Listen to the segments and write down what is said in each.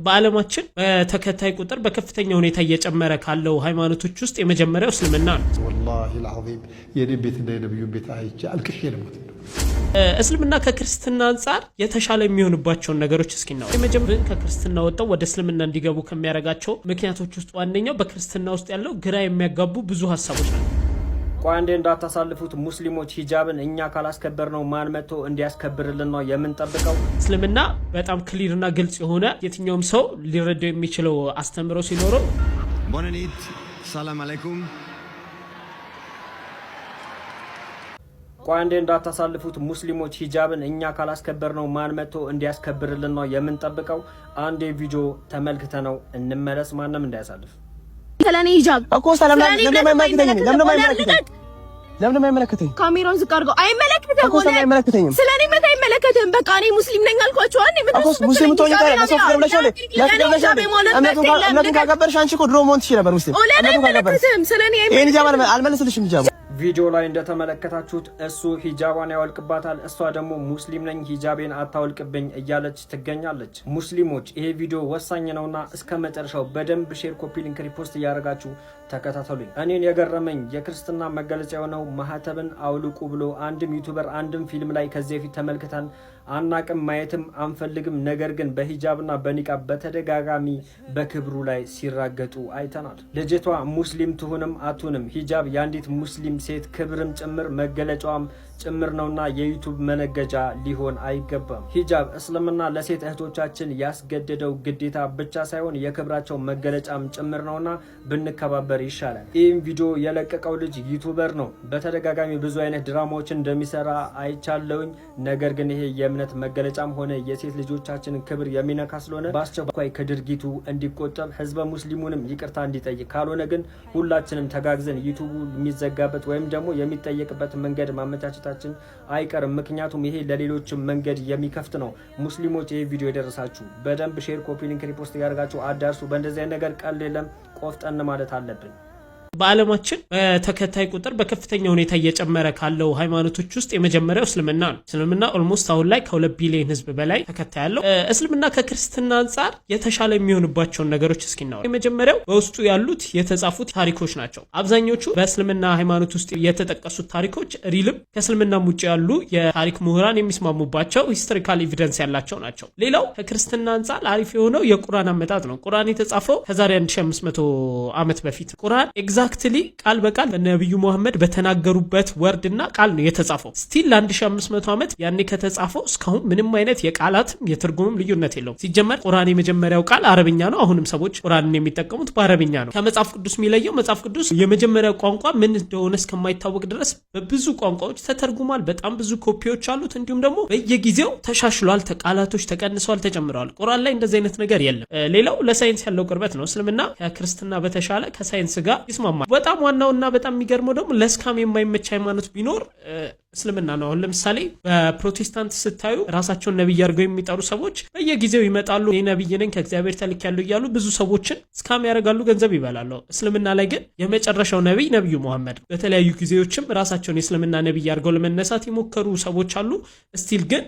በአለማችን በተከታይ ቁጥር በከፍተኛ ሁኔታ እየጨመረ ካለው ሃይማኖቶች ውስጥ የመጀመሪያው እስልምና ነው። ወላሂ العظيم የነብዩና የነብዩ ቤት አይቼ አልቅሼ ነው። እስልምና ከክርስትና አንፃር የተሻለ የሚሆንባቸውን ነገሮች እስኪናው የመጀመሪያው ከክርስትና ወጣው ወደ እስልምና እንዲገቡ ከሚያረጋቸው ምክንያቶች ውስጥ ዋነኛው በክርስትና ውስጥ ያለው ግራ የሚያጋቡ ብዙ ሐሳቦች ናቸው። ቋንዴ እንዳታሳልፉት ሙስሊሞች ሂጃብን እኛ ካላስከበር ነው ማን መጥቶ እንዲያስከብርልን ነው የምንጠብቀው? እስልምና በጣም ክሊርና ግልጽ የሆነ የትኛውም ሰው ሊረዳው የሚችለው አስተምሮ ሲኖረው ቦነኒት ሰላም አለይኩም ቋንዴ እንዳታሳልፉት ሙስሊሞች ሂጃብን እኛ ካላስከበር ነው ማን መጥቶ እንዲያስከብርልን ነው የምንጠብቀው? አንዴ ቪዲዮ ተመልክተነው እንመለስ። ማንም እንዳያሳልፍ ስለኔ ሂጃብ እኮ ሰላም ለምን አይመለከተኝ? ካሜራውን ዝቅ አድርገው። አይመለከተኝም እኮ ሰላም አይመለከተኝም። ስለኔ መታ አይመለከተኝም። በቃ እኔ ሙስሊም ነኝ አልኳችሁ። አንዴ እኮ ሙስሊም ትሆኚ ታዲያ ለሰው ፍቅር ብለሽ እምነቱን ካከበርሽ አንቺ እኮ ድሮ መሆን ትችይ ነበር ሙስሊም። እምነቱን ካከበርሽ ስለኔ ይሄን ሂጃብ አልመለስልሽም። ሂጃብ ቪዲዮ ላይ እንደተመለከታችሁት እሱ ሂጃቧን ያወልቅባታል፣ እሷ ደግሞ ሙስሊም ነኝ ሂጃቤን አታወልቅብኝ እያለች ትገኛለች። ሙስሊሞች ይሄ ቪዲዮ ወሳኝ ነውና እስከ መጨረሻው በደንብ ሼር፣ ኮፒ ሊንክ፣ ሪፖስት እያደረጋችሁ ተከታተሉኝ። እኔን የገረመኝ የክርስትና መገለጫ የሆነው ማህተብን አውልቁ ብሎ አንድም ዩቲዩበር አንድም ፊልም ላይ ከዚህ በፊት ተመልክተን አናቅም፣ ማየትም አንፈልግም። ነገር ግን በሂጃብና በኒቃብ በተደጋጋሚ በክብሩ ላይ ሲራገጡ አይተናል። ልጅቷ ሙስሊም ትሁንም አትሁንም ሂጃብ የአንዲት ሙስሊም ሴት ክብርም ጭምር መገለጫዋም ጭምር ነውና የዩቲዩብ መነገጃ ሊሆን አይገባም። ሂጃብ እስልምና ለሴት እህቶቻችን ያስገደደው ግዴታ ብቻ ሳይሆን የክብራቸው መገለጫም ጭምር ነውና ብንከባበር ይሻላል። ይህም ቪዲዮ የለቀቀው ልጅ ዩቲዩበር ነው። በተደጋጋሚ ብዙ አይነት ድራማዎችን እንደሚሰራ አይቻለውኝ። ነገር ግን ይሄ የእምነት መገለጫም ሆነ የሴት ልጆቻችንን ክብር የሚነካ ስለሆነ በአስቸኳይ ከድርጊቱ እንዲቆጠብ ህዝበ ሙስሊሙንም ይቅርታ እንዲጠይቅ፣ ካልሆነ ግን ሁላችንም ተጋግዘን ዩቲዩቡ የሚዘጋበት ወይም ደግሞ የሚጠየቅበት መንገድ ማመቻቸት አይቀርም። ምክንያቱም ይሄ ለሌሎችም መንገድ የሚከፍት ነው። ሙስሊሞች ይሄ ቪዲዮ የደረሳችሁ በደንብ ሼር፣ ኮፒ ሊንክ፣ ሪፖስት ያደርጋችሁ አዳርሱ። በእንደዚህ አይነት ነገር ቀልድ የለም፣ ቆፍጠን ማለት አለብን። በአለማችን በተከታይ ቁጥር በከፍተኛ ሁኔታ እየጨመረ ካለው ሃይማኖቶች ውስጥ የመጀመሪያው እስልምና ነው። እስልምና ኦልሞስት አሁን ላይ ከ2 ቢሊዮን ህዝብ በላይ ተከታይ ያለው። እስልምና ከክርስትና አንፃር የተሻለ የሚሆንባቸውን ነገሮች እስኪናው የመጀመሪያው በውስጡ ያሉት የተጻፉት ታሪኮች ናቸው። አብዛኞቹ በእስልምና ሃይማኖት ውስጥ የተጠቀሱት ታሪኮች ሪልም ከእስልምናም ውጭ ያሉ የታሪክ ምሁራን የሚስማሙባቸው ሂስቶሪካል ኤቪደንስ ያላቸው ናቸው። ሌላው ከክርስትና አንፃር አሪፍ የሆነው የቁርአን አመጣጥ ነው። ቁርአን የተጻፈው ከዛሬ 1500 ዓመት በፊት ቁርአን ኤግዛክትሊ ቃል በቃል ነብዩ መሐመድ በተናገሩበት ወርድና ቃል ነው የተጻፈው። ስቲል ለ1500 ዓመት ያኔ ከተጻፈው እስካሁን ምንም አይነት የቃላትም የትርጉምም ልዩነት የለውም። ሲጀመር ቁርአን የመጀመሪያው ቃል አረብኛ ነው። አሁንም ሰዎች ቁርአንን የሚጠቀሙት በአረብኛ ነው። ከመጽሐፍ ቅዱስ የሚለየው መጽሐፍ ቅዱስ የመጀመሪያው ቋንቋ ምን እንደሆነ እስከማይታወቅ ድረስ በብዙ ቋንቋዎች ተተርጉሟል። በጣም ብዙ ኮፒዎች አሉት። እንዲሁም ደግሞ በየጊዜው ተሻሽሏል፣ ቃላቶች ተቀንሰዋል፣ ተጨምረዋል። ቁርአን ላይ እንደዚህ አይነት ነገር የለም። ሌላው ለሳይንስ ያለው ቅርበት ነው። እስልምና ከክርስትና በተሻለ ከሳይንስ ጋር ይስማማል። በጣም ዋናውና በጣም የሚገርመው ደግሞ ለስካም የማይመች ሃይማኖት ቢኖር እስልምና ነው። አሁን ለምሳሌ በፕሮቴስታንት ስታዩ ራሳቸውን ነብይ አድርገው የሚጠሩ ሰዎች በየጊዜው ይመጣሉ። እኔ ነብይ ነኝ ከእግዚአብሔር ተልኬያለሁ እያሉ ብዙ ሰዎችን ስካም ያደርጋሉ፣ ገንዘብ ይበላሉ። እስልምና ላይ ግን የመጨረሻው ነብይ ነብዩ መሐመድ። በተለያዩ ጊዜዎችም ራሳቸውን የእስልምና ነብይ አድርገው ለመነሳት የሞከሩ ሰዎች አሉ። ስቲል ግን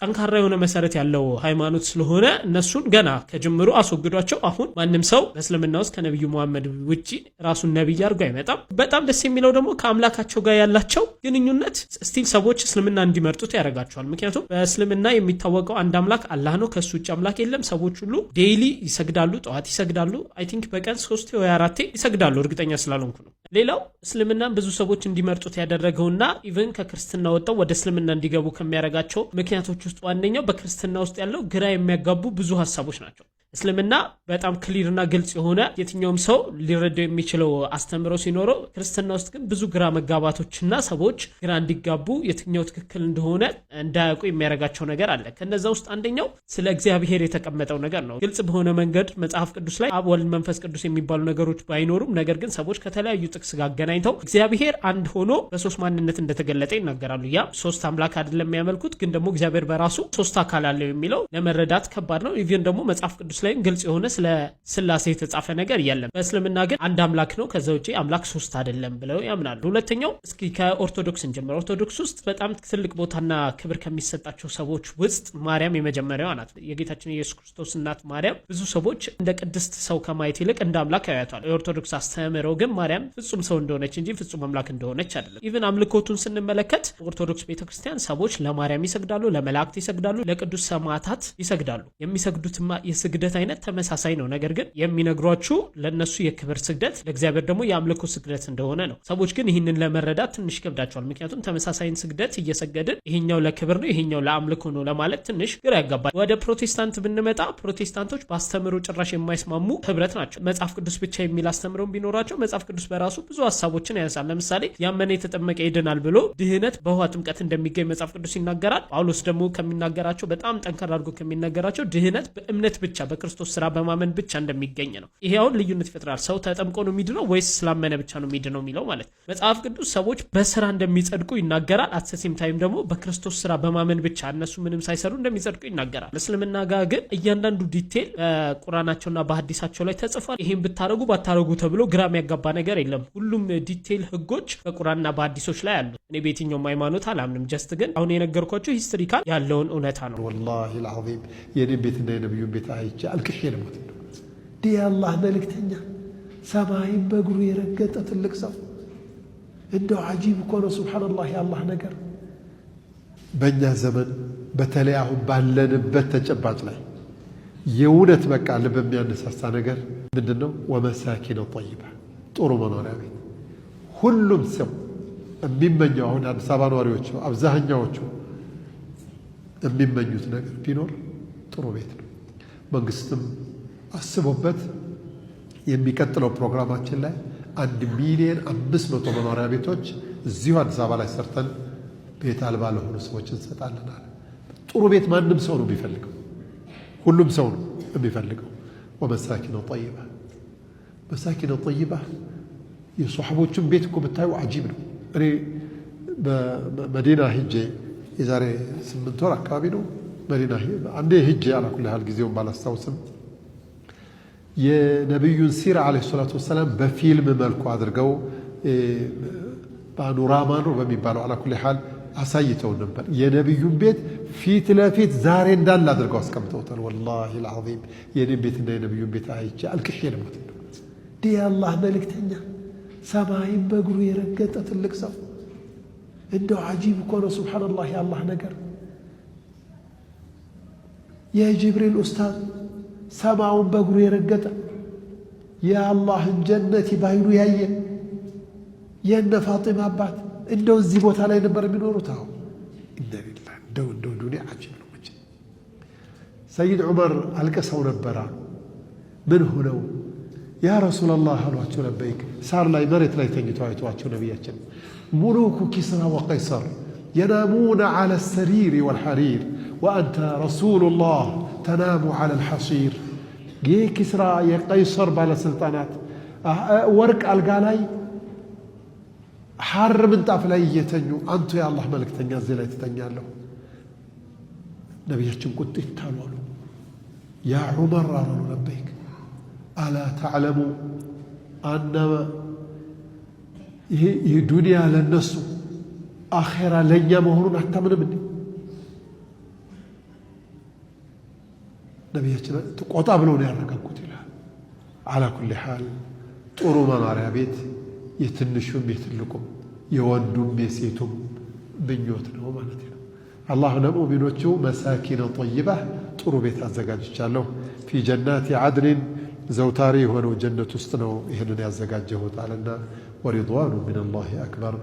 ጠንካራ የሆነ መሰረት ያለው ሃይማኖት ስለሆነ እነሱን ገና ከጅምሩ አስወግዷቸው። አሁን ማንም ሰው በእስልምና ውስጥ ከነብዩ መሐመድ ውጪ ራሱን ነብይ አድርጎ አይመጣም። በጣም ደስ የሚለው ደግሞ ከአምላካቸው ጋር ያላቸው ግንኙነት ስቲል ሰዎች እስልምና እንዲመርጡት ያደርጋቸዋል። ምክንያቱም በእስልምና የሚታወቀው አንድ አምላክ አላህ ነው፣ ከሱ ውጭ አምላክ የለም። ሰዎች ሁሉ ዴይሊ ይሰግዳሉ፣ ጠዋት ይሰግዳሉ። አይ ቲንክ በቀን 3 ወይ 4 ይሰግዳሉ፣ እርግጠኛ ስላልሆንኩ ነው። ሌላው እስልምናን ብዙ ሰዎች እንዲመርጡት ያደረገውና ኢቭን ከክርስትና ወጣው ወደ እስልምና እንዲገቡ ከሚያደርጋቸው ምክንያቶች ውስጥ ዋነኛው በክርስትና ውስጥ ያለው ግራ የሚያጋቡ ብዙ ሐሳቦች ናቸው። እስልምና በጣም ክሊርና ግልጽ የሆነ የትኛውም ሰው ሊረዳው የሚችለው አስተምሮ ሲኖረው፣ ክርስትና ውስጥ ግን ብዙ ግራ መጋባቶችና ሰዎች ግራ እንዲጋቡ የትኛው ትክክል እንደሆነ እንዳያውቁ የሚያደርጋቸው ነገር አለ። ከነዛ ውስጥ አንደኛው ስለ እግዚአብሔር የተቀመጠው ነገር ነው። ግልጽ በሆነ መንገድ መጽሐፍ ቅዱስ ላይ አብ፣ ወልድ፣ መንፈስ ቅዱስ የሚባሉ ነገሮች ባይኖሩም ነገር ግን ሰዎች ከተለያዩ ጥቅስ ጋር አገናኝተው እግዚአብሔር አንድ ሆኖ በሶስት ማንነት እንደተገለጠ ይናገራሉ። ያ ሶስት አምላክ አይደለም የሚያመልኩት፣ ግን ደግሞ እግዚአብሔር በራሱ ሶስት አካል አለው የሚለው ለመረዳት ከባድ ነው። ኢቭን ደግሞ መጽሐፍ ቅዱስ ላይም ግልጽ የሆነ ስለ ስላሴ የተጻፈ ነገር የለም። በእስልምና ግን አንድ አምላክ ነው፣ ከዛ ውጪ አምላክ ሶስት አይደለም ብለው ያምናሉ። ሁለተኛው እስኪ ከኦርቶዶክስ እንጀምር። ኦርቶዶክስ ውስጥ በጣም ትልቅ ቦታና ክብር ከሚሰጣቸው ሰዎች ውስጥ ማርያም የመጀመሪያዋ ናት። የጌታችን ኢየሱስ ክርስቶስ እናት ማርያም ብዙ ሰዎች እንደ ቅድስት ሰው ከማየት ይልቅ እንደ አምላክ ያዩታል። የኦርቶዶክስ አስተምህሮ ግን ማርያም ፍጹም ሰው እንደሆነች እንጂ ፍጹም አምላክ እንደሆነች አይደለም። ኢቭን አምልኮቱን ስንመለከት ኦርቶዶክስ ቤተክርስቲያን ሰዎች ለማርያም ይሰግዳሉ፣ ለመላእክት ይሰግዳሉ፣ ለቅዱስ ሰማዕታት ይሰግዳሉ። የሚሰግዱትማ የስግደት አይነት ተመሳሳይ ነው። ነገር ግን የሚነግሯችሁ ለነሱ የክብር ስግደት ለእግዚአብሔር ደግሞ የአምልኮ ስግደት እንደሆነ ነው። ሰዎች ግን ይህንን ለመረዳት ትንሽ ይከብዳቸዋል። ምክንያቱም ተመሳሳይን ስግደት እየሰገድን ይሄኛው ለክብር ነው ይሄኛው ለአምልኮ ነው ለማለት ትንሽ ግራ ያጋባል። ወደ ፕሮቴስታንት ብንመጣ ፕሮቴስታንቶች በአስተምህሮ ጭራሽ የማይስማሙ ህብረት ናቸው። መጽሐፍ ቅዱስ ብቻ የሚል አስተምህሮም ቢኖራቸው መጽሐፍ ቅዱስ በራሱ ብዙ ሐሳቦችን ያነሳል። ለምሳሌ ያመነ የተጠመቀ ይድናል ብሎ ድህነት በውሃ ጥምቀት እንደሚገኝ መጽሐፍ ቅዱስ ይናገራል። ጳውሎስ ደግሞ ከሚናገራቸው በጣም ጠንከር አድርጎ ከሚናገራቸው ድህነት በእምነት ብቻ በክርስቶስ ስራ በማመን ብቻ እንደሚገኝ ነው። ይሄ አሁን ልዩነት ይፈጥራል። ሰው ተጠምቆ ነው የሚድነው ወይስ ስላመነ ብቻ ነው የሚድነው የሚለው ማለት። መጽሐፍ ቅዱስ ሰዎች በስራ እንደሚጸድቁ ይናገራል። አትሰሲም ታይም ደግሞ በክርስቶስ ስራ በማመን ብቻ እነሱ ምንም ሳይሰሩ እንደሚጸድቁ ይናገራል። እስልምና ጋር ግን እያንዳንዱ ዲቴል በቁርአናቸውና በሐዲሳቸው ላይ ተጽፏል። ይሄን ብታረጉ ባታረጉ ተብሎ ግራ የሚያጋባ ነገር የለም። ሁሉም ዲቴል ህጎች በቁርአንና በሐዲሶች ላይ አሉ። እኔ በየትኛውም ሃይማኖት አላምንም። ጀስት ግን አሁን የነገርኳችሁ ሂስቶሪካል ያለውን እውነታ ነው። ወላሂ አልዓዚም የኔ ቤትና የነብዩን ቤት አይቼ አልቅሼ ልሞት ነው። ዲያ አላህ መልእክተኛ ሰማይን በእግሩ የረገጠ ትልቅ ሰው እንደው አጂብ እኮ ነው። ሱብሃንአላህ የአላህ ነገር በእኛ ዘመን በተለይ አሁን ባለንበት ተጨባጭ ላይ የእውነት በቃ ልብ የሚያነሳሳ ነገር ምንድን ነው? ወመሳኪነ ጠይባ ጥሩ መኖሪያ ቤት ሁሉም ሰው የሚመኘው አሁን አዲስ አበባ ነዋሪዎች አብዛኛዎቹ የሚመኙት ነገር ቢኖር ጥሩ ቤት ነው። መንግስትም አስቦበት የሚቀጥለው ፕሮግራማችን ላይ 1,500,000 መኖሪያ ቤቶች እዚሁ አዲስ አበባ ላይ ሰርተን ቤት አልባ ለሆኑ ሰዎች እንሰጣለናል። ጥሩ ቤት ማንም ሰው ነው የሚፈልገው፣ ሁሉም ሰው ነው የሚፈልገው። ወመሳኪነ ጠይባ መሳኪነ ጠይባ የሷሐቦቹን ቤት እኮ ብታዩ አጂብ ነው። እኔ በመዲና ሂጄ የዛሬ 8 ወር አካባቢ ነው መዲና አንዴ ሂጄ አላኩል ያህል ጊዜውን ባላስታውስም የነብዩን ሲራ አለይሂ ሰላቱ ወሰላም በፊልም መልኩ አድርገው ፓኖራማ ነው በሚባለው አላኩል ያህል አሳይተው ነበር። የነብዩን ቤት ፊት ለፊት ዛሬ እንዳለ አድርገው አስቀምጠውታል። ወላሂ አልዓዚም የኔ ቤትና የነብዩን ቤት አይቼ አልቅሼ ልሞት ነው። ዲያ አላህ መልእክተኛ ሰማይን በእግሩ የረገጠ ትልቅ ሰው እንደው አጂብ እኮ ነው። ሱብሃንአላህ የአላህ ነገር የጅብሪል ኡስታዝ ሰማውን በእግሩ የረገጠ የአላህን ጀነት ባይኑ ያየ የነ ፋጢማ አባት እንደው እዚህ ቦታ ላይ ነበር የሚኖሩት። አሁን ኢነሊላህ እንደው ዱንያ አጂብ ነው። ሰይድ ዑመር አልቀሰው ነበረ። ምን ሆነው ያ ረሱላላህ አሏቸው። ለበይክ ሳር ላይ መሬት ላይ ተኝተው አይተዋቸው ነቢያችን ሙሉኩ ኪስራ ወቀይሰር የናሙነ ዐለ ሰሪር ወልሐሪር ወአንተ ረሱሉላህ ተናሙ ዐለ ልሐሲር። ይህ ኪስራ የቀይሰር ባለሥልጣናት ወርቅ አልጋ ላይ ሐር ምንጣፍ ላይ እየተኙ አንቱ የአላህ መልእክተኛ እዚህ ላይ ትተኛለሁ። ነቢያችን ቁጥ ይታሉ አሉ። ያ ዑመር አሉ ለበይክ አላ ተዕለሙ አነማ ይህ ዱንያ ለነሱ አኼራ ለእኛ መሆኑን አታምንም እንዴ? ነቢያችን ቆጣ ብለው ነው ያረጋጉት ይላል። አላ ኩሊ ሓል ጥሩ መኖሪያ ቤት የትንሹም የትልቁም የወንዱም የሴቱም ምኞት ነው ማለት ነው። አላህ ለሙእሚኖቹ መሳኪነ ጠይባ ጥሩ ቤት አዘጋጅቻለሁ ፊ ጀናት ዓድንን ዘውታሪ የሆነው ጀነት ውስጥ ነው ይህንን ያዘጋጀሁት አለና ወሪድዋኑ ሚነላሂ አክበር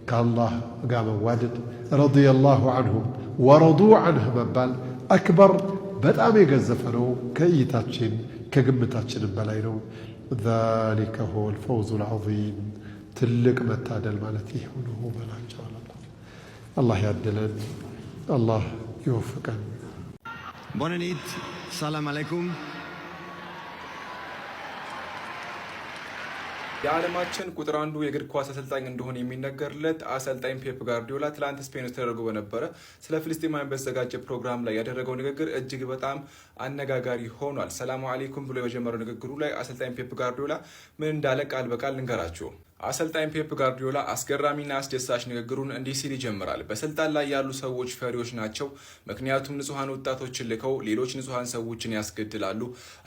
ከአላህ ጋር መዋደድ ረዲየላሁ ዐንሁም ወረዱ ዐንህ መባል አክበር በጣም የገዘፈ ነው። ከእይታችን ከግምታችንም በላይ ነው። ዛሊከ ሁወል ፈውዙል ዐዚም ትልቅ መታደል ማለት ይህ ነው በላቸዋል። አላህ ያድለን፣ አላህ ይወፍቀን። ቦነኒት ሰላም አለይኩም የዓለማችን ቁጥር አንዱ የእግር ኳስ አሰልጣኝ እንደሆነ የሚነገርለት አሰልጣኝ ፔፕ ጋርዲዮላ ትላንት ስፔን ውስጥ ተደርጎ በነበረ ስለ ፍልስጤማውያን በተዘጋጀ ፕሮግራም ላይ ያደረገው ንግግር እጅግ በጣም አነጋጋሪ ሆኗል። ሰላሙ አለይኩም ብሎ የጀመረው ንግግሩ ላይ አሰልጣኝ ፔፕ ጋርዲዮላ ምን እንዳለ ቃል በቃል ልንገራችሁ። አሰልጣኝ ፔፕ ጋርዲዮላ አስገራሚና አስደሳች ንግግሩን እንዲህ ሲል ይጀምራል። በስልጣን ላይ ያሉ ሰዎች ፈሪዎች ናቸው፣ ምክንያቱም ንጹሐን ወጣቶችን ልከው ሌሎች ንጹሐን ሰዎችን ያስገድላሉ።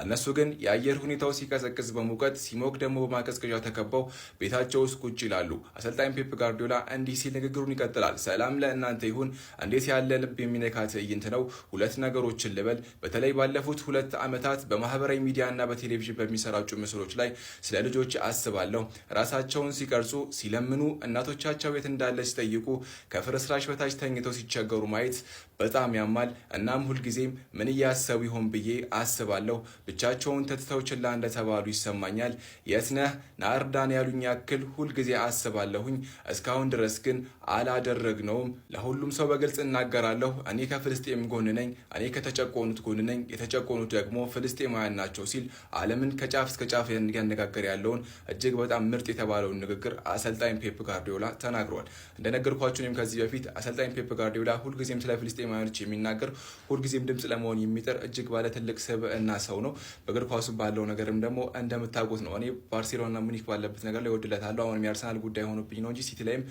እነሱ ግን የአየር ሁኔታው ሲቀዘቅዝ በሙቀት ሲሞቅ ደግሞ በማቀዝቀዣ ተከበው ቤታቸው ውስጥ ቁጭ ይላሉ። አሰልጣኝ ፔፕ ጋርዲዮላ እንዲህ ሲል ንግግሩን ይቀጥላል። ሰላም ለእናንተ ይሁን። እንዴት ያለ ልብ የሚነካ ትዕይንት ነው! ሁለት ነገሮችን ልበል። በተለይ ባለፉት 2 ዓመታት በማህበራዊ ሚዲያ እና በቴሌቪዥን በሚሰራጩ ምስሎች ላይ ስለ ልጆች አስባለሁ። ራሳቸው ሲቀርጹ ሲለምኑ እናቶቻቸው የት እንዳለች ሲጠይቁ ከፍርስራሽ በታች ተኝተው ሲቸገሩ ማየት በጣም ያማል። እናም ሁልጊዜም ምን እያሰቡ ይሆን ብዬ አስባለሁ። ብቻቸውን ተትተው ችላ እንደተባሉ ይሰማኛል። የት ነህ ና እርዳን ያሉኝ ያክል ሁልጊዜ አስባለሁኝ። እስካሁን ድረስ ግን አላደረግነውም። ለሁሉም ሰው በግልጽ እናገራለሁ። እኔ ከፍልስጤም ጎን ነኝ። እኔ ከተጨቆኑት ጎን ነኝ። የተጨቆኑት ደግሞ ፍልስጤማውያን ናቸው ሲል ዓለምን ከጫፍ እስከ ጫፍ ያነጋገር ያለውን እጅግ በጣም ምርጥ የተባለው ንግግር አሰልጣኝ ፔፕ ጋርዲዮላ ተናግሯል። እንደነገርኳችሁ እኔም ከዚህ በፊት አሰልጣኝ ፔፕ ጋርዲዮላ ሁልጊዜም ስለ ፍልስጤማውያኖች የሚናገር ሁልጊዜም ድምጽ ለመሆን የሚጥር እጅግ ባለ ትልቅ ስብዕና ሰው ነው። በእግር ኳሱ ባለው ነገርም ደግሞ እንደምታውቁት ነው። እኔ ባርሴሎና ሙኒክ ባለበት ነገር ላይ ወድለታለሁ። አሁንም የአርሰናል ጉዳይ ሆኖብኝ ነው እንጂ ሲቲ ላይም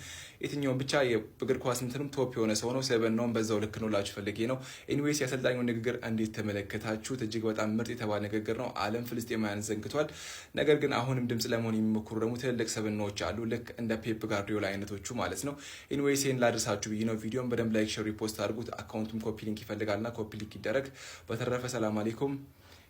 የትኛውም ብቻ የእግር ኳስ እንትንም ቶፕ የሆነ ሰው ነው። ስብዕናውም በዛው ልክ ነው ላችሁ ፈልጌ ነው። ኤኒዌይስ የአሰልጣኙ ንግግር እንዴት ተመለከታችሁት? እጅግ በጣም ምርጥ የተባለ ንግግር ነው። ዓለም ፍልስጤማውያን ዘንግቷል። ነገር ግን አሁንም ድምጽ ለመሆን የሚሞክሩ ደግሞ ትልልቅ ስብዕናዎች አሉ፣ ልክ እንደ ፔፕ ጋርዲዮላ አይነቶቹ ማለት ነው። ኤኒዌይስ ይሄን ላድርሳችሁ ብዬ ነው። ቪዲዮን በደንብ ላይክ፣ ሼር፣ ሪፖስት አድርጉት። አካውንቱም ኮፒ ሊንክ ይፈልጋልና ኮፒ ሊንክ ይደረግ። በተረፈ ሰላም አለይኩም፣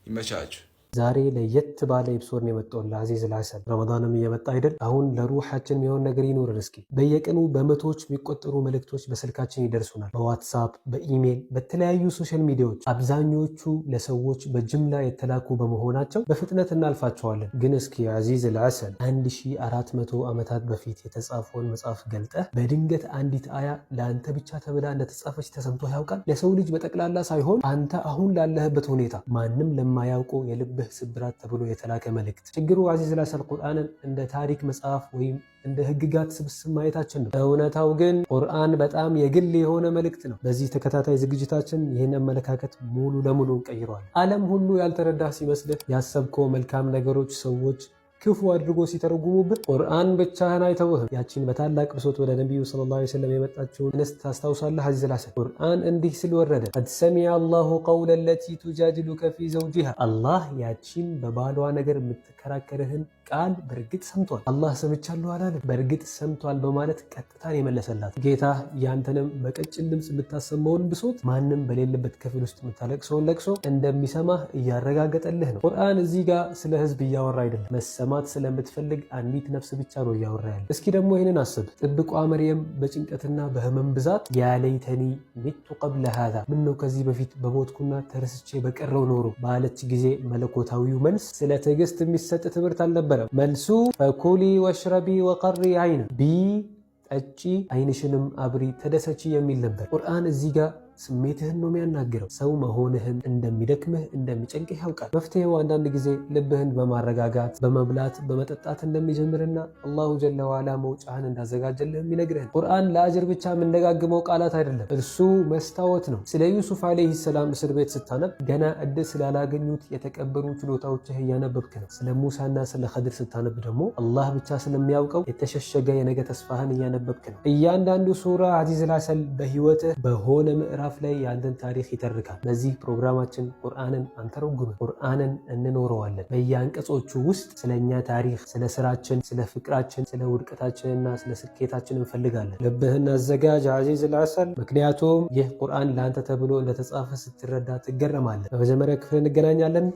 ይመቻችሁ። ዛሬ ለየት ባለ ኤፒሶድ ነው የመጣውልህ አዚዝ አልሐሰን። ረመዳንም እየመጣ አይደል? አሁን ለሩሃችን የሚሆን ነገር ይኖረን። እስኪ በየቀኑ በመቶዎች የሚቆጠሩ መልእክቶች በስልካችን ይደርሱናል፣ በዋትሳፕ፣ በኢሜል፣ በተለያዩ ሶሻል ሚዲያዎች። አብዛኞቹ ለሰዎች በጅምላ የተላኩ በመሆናቸው በፍጥነት እናልፋቸዋለን። ግን እስኪ አዚዝ አልሐሰን 1400 ዓመታት በፊት የተጻፈውን መጽሐፍ ገልጠህ በድንገት አንዲት አያ ለአንተ ብቻ ተብላ እንደተጻፈች ተሰምቶ ያውቃል? ለሰው ልጅ በጠቅላላ ሳይሆን አንተ አሁን ላለህበት ሁኔታ ማንም ለማያውቀው የልብ ስብራት ተብሎ የተላከ መልእክት። ችግሩ አዚዝ አልሐሰን ቁርአንን እንደ ታሪክ መጽሐፍ ወይም እንደ ህግጋት ስብስብ ማየታችን ነው። እውነታው ግን ቁርአን በጣም የግል የሆነ መልእክት ነው። በዚህ ተከታታይ ዝግጅታችን ይህን አመለካከት ሙሉ ለሙሉ እንቀይረዋል። ዓለም ሁሉ ያልተረዳ ሲመስልህ ያሰብከው መልካም ነገሮች ሰዎች ክፉ አድርጎ ሲተረጉሙብህ ቁርአን ብቻህን አይተውህም። ያቺን በታላቅ ብሶት ወደ ነቢዩ ሰለላሁ ዐለይሂ ወሰለም የመጣችውን እንስት ታስታውሳለህ? አዚዝ አልሐሰን ቁርአን እንዲህ ሲል ወረደ፣ ቀድ ሰሚዐ አላሁ ቀውለ ለቲ ቱጃዲሉከ ፊ ዘውጂሃ። አላህ ያቺን በባሏ ነገር የምትከራከርህን ቃል በእርግጥ ሰምቷል። አላህ ሰምቻለሁ አላለም፣ በእርግጥ ሰምቷል በማለት ቀጥታን የመለሰላት። ጌታ ያንተንም በቀጭን ድምፅ የምታሰማውን ብሶት ማንም በሌለበት ክፍል ውስጥ የምታለቅሰውን ለቅሶ እንደሚሰማህ እያረጋገጠልህ ነው። ቁርአን እዚህ ጋር ስለ ህዝብ እያወራ አይደለም፣ መሰማት ስለምትፈልግ አንዲት ነፍስ ብቻ ነው እያወራ ያለ። እስኪ ደግሞ ይህንን አስብ። ጥብቋ መርየም በጭንቀትና በህመም ብዛት ያለይተኒ ሚቱ ቀብለ ሃዛ፣ ምነው ከዚህ በፊት በሞትኩና ተረስቼ በቀረው ኖሮ ባለች ጊዜ መለኮታዊው መልስ ስለ ትዕግስት የሚሰጥ ትምህርት አልነበረ። መልሱ ፈኩሊ ወሽረቢ ወቀሪ አይነ፣ ቢ ጠጪ፣ አይንሽንም አብሪ፣ ተደሰቺ የሚል ነበር። ቁርአን እዚህ ጋር ስሜትህን ነው የሚያናግረው። ሰው መሆንህን እንደሚደክምህ እንደሚጨንቅህ ያውቃል። መፍትሄው አንዳንድ ጊዜ ልብህን በማረጋጋት በመብላት በመጠጣት እንደሚጀምርና አላሁ ጀለ ዋላ መውጫህን እንዳዘጋጀልህ የሚነግርህን። ቁርአን ለአጅር ብቻ የምንደጋግመው ቃላት አይደለም፣ እርሱ መስታወት ነው። ስለ ዩሱፍ ዓለይሂ ሰላም እስር ቤት ስታነብ ገና እድል ስላላገኙት የተቀበሩ ችሎታዎችህ እያነበብክ ነው። ስለ ሙሳና ስለ ኸድር ስታነብ ደግሞ አላህ ብቻ ስለሚያውቀው የተሸሸገ የነገ ተስፋህን እያነበብክ ነው። እያንዳንዱ ሱራ አዚዝ አልሐሰን በህይወትህ በሆነ ምዕራፍ ላይ ያንተን ታሪክ ይተርካል። በዚህ ፕሮግራማችን ቁርአንን አንተረጉምም፣ ቁርአንን እንኖረዋለን። በየአንቀጾቹ ውስጥ ስለኛ ታሪክ፣ ስለ ስራችን፣ ስለ ፍቅራችን፣ ስለ ውድቀታችንና ስለ ስኬታችን እንፈልጋለን። ልብህን አዘጋጅ አዚዝ አልሐሰን፣ ምክንያቱም ይህ ቁርአን ለአንተ ተብሎ እንደተጻፈ ስትረዳ ትገረማለን። በመጀመሪያ ክፍል እንገናኛለን።